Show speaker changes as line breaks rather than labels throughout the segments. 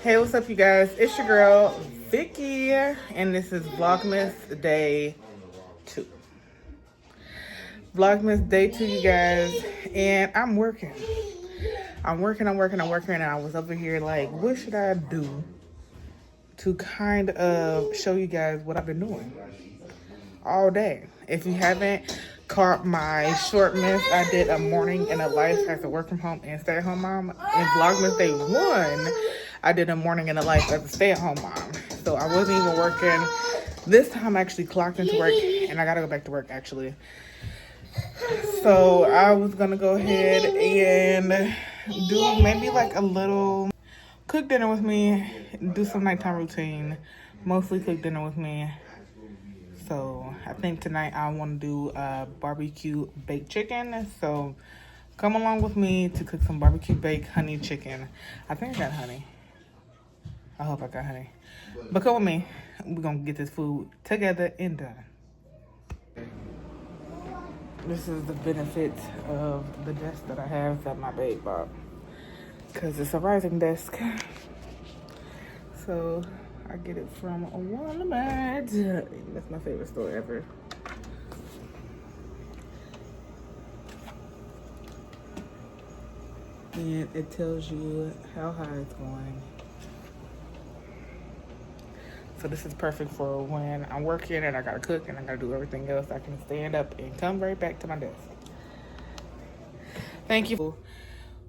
Hey, what's up, you guys? It's your girl, Vicky, and this is Vlogmas Day 2. Vlogmas Day 2, you guys, and I'm working, and I was over here like, what should I do to kind of show you guys what I've been doing all day. If you haven't caught my short miss, I did a morning in a life as a work from home and stay at home mom. In Vlogmas Day 1, I did a morning in a life as a stay at home mom. So I wasn't even working. This time I actually clocked into work and I gotta go back to work actually. So I was gonna go ahead and do maybe like a little cook dinner with me, do some nighttime routine, mostly cook dinner with me. So I think tonight I want to do barbecue baked chicken. So come along with me to cook some barbecue baked honey chicken. I think I got honey. I hope I got honey. But come with me. We're going to get this food together and done. This is the benefit of the desk that I have at my babe bought. Because it's a rising desk. So I get it from Walmart. That's my favorite store ever. And it tells you how high it's going. So this is perfect for when I'm working and I gotta cook and I gotta do everything else. I can stand up and come right back to my desk. Thank you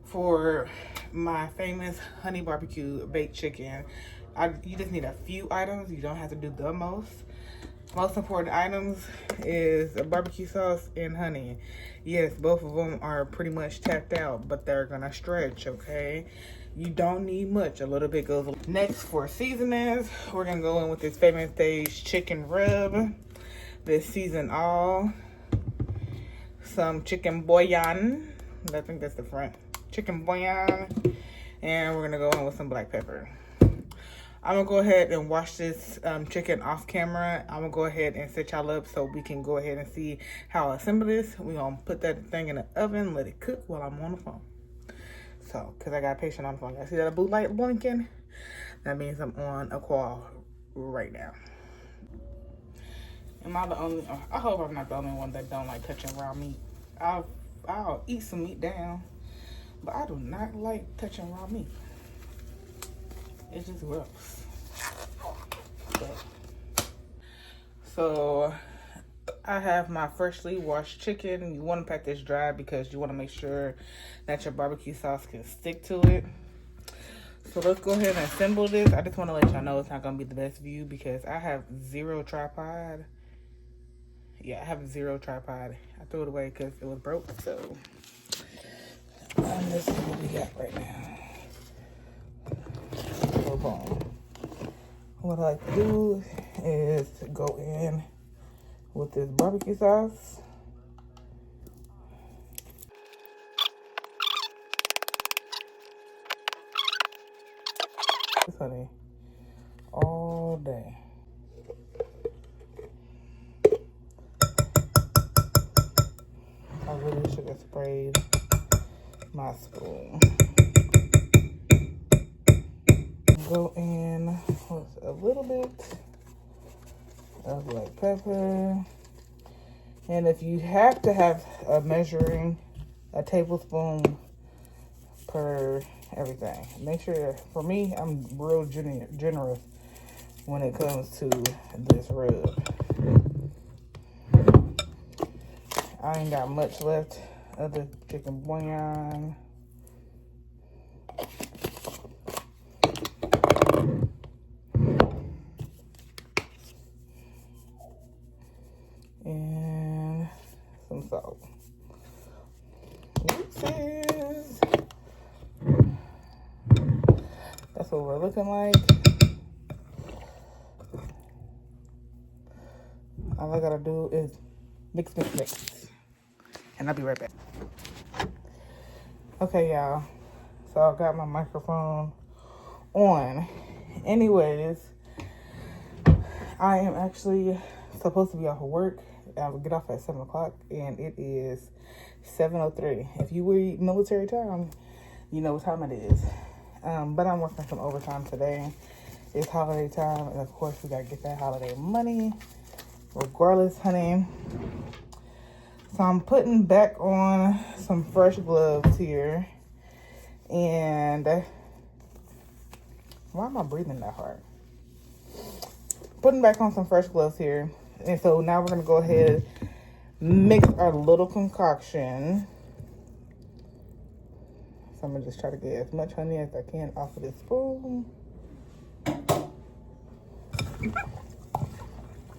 for my famous honey barbecue baked chicken. You just need a few items. You don't have to do the most. Most important items is a barbecue sauce and honey. Yes, both of them are pretty much tapped out, but they're gonna stretch, okay? You don't need much. A little bit goes. Next, for seasonings, we're gonna go in with this famous stage chicken rub. This season all. Some chicken bouillon. I think that's the front. Chicken bouillon. And we're gonna go in with some black pepper. I'm gonna go ahead and wash this chicken off camera. I'm gonna go ahead and set y'all up so we can go ahead and see how I assemble this. We're gonna put that thing in the oven, let it cook while I'm on the phone. So, cause I got a patient on the phone. I see that blue light blinking? That means I'm on a call right now. Am I the only, I hope I'm not the only one that don't like touching raw meat. I'll eat some meat down, but I do not like touching raw meat. It's just gross. So I have my freshly washed chicken. You want to pack this dry because you want to make sure that your barbecue sauce can stick to it. So let's go ahead and assemble this. I just want to let y'all know it's not going to be the best view because I have zero tripod. Yeah, I have zero tripod. I threw it away because it was broke. So this is what we got right now. What I like to do is to go in with this barbecue sauce. This honey all day. I really should have sprayed my spoon. Go in with a little bit of black pepper. And if you have to have a measuring, a tablespoon per everything. Make sure, for me, I'm real generous when it comes to this rub. I ain't got much left of the chicken bouillon. And some salt. Oopsies. That's what we're looking like. All I gotta do is mix. And I'll be right back. Okay, y'all. So I got my microphone on. Anyways, I am actually supposed to be off of work. I will get off at 7 o'clock, and it is 7:03. If you read military time, You know what time it is. But I'm working some overtime today. It's holiday time, and of course we gotta get that holiday money, regardless, honey. So I'm putting back on some fresh gloves here, and why am I breathing that hard? Putting back on some fresh gloves here, and so now we're gonna go ahead mix our little concoction. So I'm gonna just try to get as much honey as I can off of this spoon.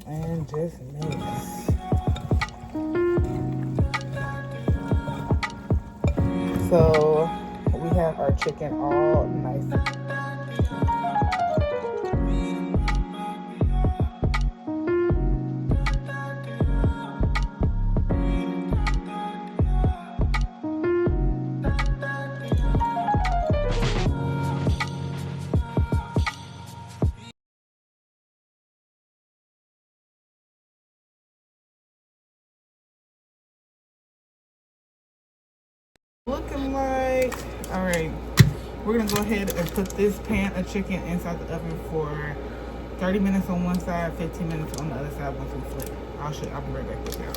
And just mix. So we have our chicken all nice. Looking like, all right, we're gonna go ahead and put this pan of chicken inside the oven for 30 minutes on one side, 15 minutes on the other side once we flip. I'll be right back with y'all.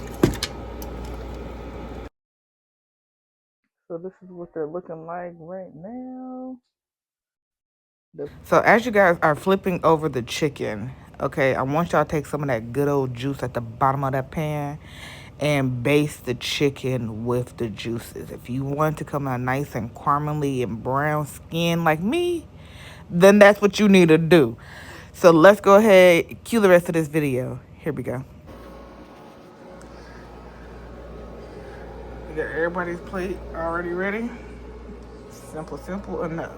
So this is what they're looking like right now. So as you guys are flipping over the chicken, okay, I want y'all to take some of that good old juice at the bottom of that pan and baste the chicken with the juices. If you want to come out nice and caramely and brown skin like me, then that's what you need to do. So let's go ahead, cue the rest of this video. Here we go. We got everybody's plate already ready. Simple enough.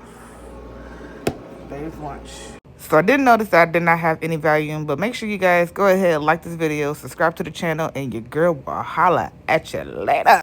Today's lunch. So I did notice that I did not have any volume, but make sure you guys go ahead, like this video, subscribe to the channel, and your girl will holla at you later.